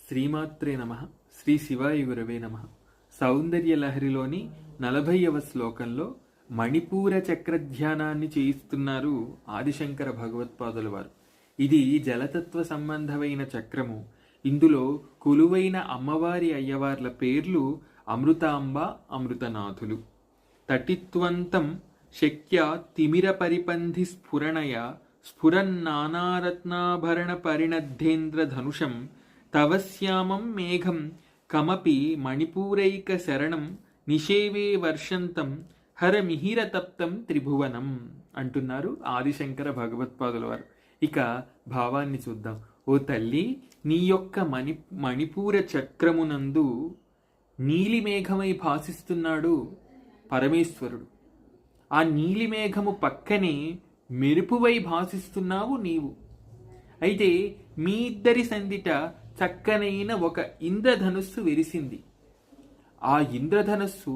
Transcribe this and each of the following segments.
శ్రీమాత్రే నమః. శ్రీ శివాయ గురవే నమః. సౌందర్య లహరిలోని 40వ శ్లోకంలో మణిపూర చక్రధ్యానాన్ని చేయిస్తున్నారు ఆదిశంకర భగవత్పాదుల వారు. ఇది జలతత్వ సంబంధమైన చక్రము. ఇందులో కొలువైన అమ్మవారి అయ్యవార్ల పేర్లు అమృతాంబ, అమృతనాథులు. తటిత్వంతం శక్య తిమిర పరిపంధి స్ఫురణయ స్ఫురన్నానారత్నాభరణ పరిణద్ధేంద్ర ధనుషం తవశ్యామం మేఘం కమపి మణిపూరైక శరణం నిషేవే వర్షంతం హరమిహిరతప్తం త్రిభువనం అంటున్నారు ఆదిశంకర భగవత్పాదుల వారు. ఇక భావాన్ని చూద్దాం. ఓ తల్లి, నీ యొక్క మణిపూర చక్రమునందు నీలిమేఘమై భాసిస్తున్నాడు పరమేశ్వరుడు. ఆ నీలిమేఘము పక్కనే మెరుపువై భాసిస్తున్నావు నీవు. అయితే మీ ఇద్దరి సందిట చక్కనైన ఒక ఇంద్రధనుస్సు విరిసింది. ఆ ఇంద్రధనస్సు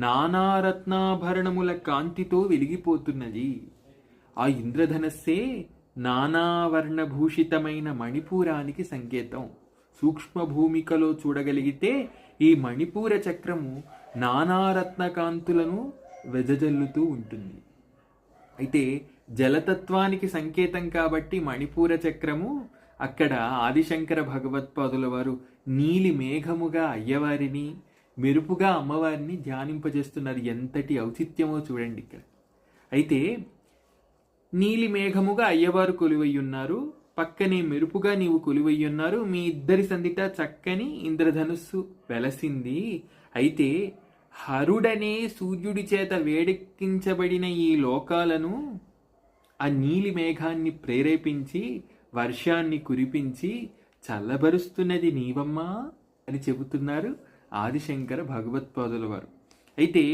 నానారత్నాభరణముల కాంతితో వెలిగిపోతున్నది. ఆ ఇంద్రధనస్సే నానావర్ణభూషితమైన మణిపూరానికి సంకేతం. సూక్ష్మ భూమికలో చూడగలిగితే ఈ మణిపూర చక్రము నానారత్నకాంతులను వెదజల్లుతూ ఉంటుంది. అయితే జలతత్వానికి సంకేతం కాబట్టి మణిపూర చక్రము అక్కడ ఆదిశంకర భగవత్పాదుల వారు నీలి మేఘముగా అయ్యవారిని, మెరుపుగా అమ్మవారిని ధ్యానింపజేస్తున్నారు. ఎంతటి ఔచిత్యమో చూడండి ఇక్కడ. అయితే నీలి మేఘముగా అయ్యవారు కొలువయ్యున్నారు, పక్కనే మెరుపుగా నీవు కొలువయ్యున్నారు. మీ ఇద్దరి సందిట చక్కని ఇంద్రధనుస్సు వెలసింది. అయితే హరుడనే సూర్యుడి చేత వేడెక్కించబడిన ఈ లోకాలను ఆ నీలి మేఘాన్ని ప్రేరేపించి వర్షాన్ని కురిపించి చల్లబరుస్తున్నది నీవమ్మా అని చెబుతున్నారు ఆదిశంకర భగవత్పాదుల వారు. అయితే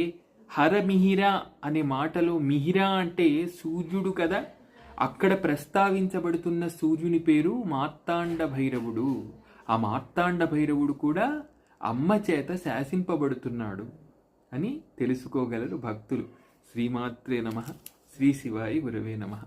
హరమిహిర అనే మాటలో మిహిర అంటే సూర్యుడు కదా. అక్కడ ప్రస్తావించబడుతున్న సూర్యుని పేరు మార్తాండ భైరవుడు. ఆ మార్తాండ భైరవుడు కూడా అమ్మ చేత శాసింపబడుతున్నాడు అని తెలుసుకోగలరు భక్తులు. శ్రీమాత్రే నమః. శ్రీ శివాయ గురవే నమః.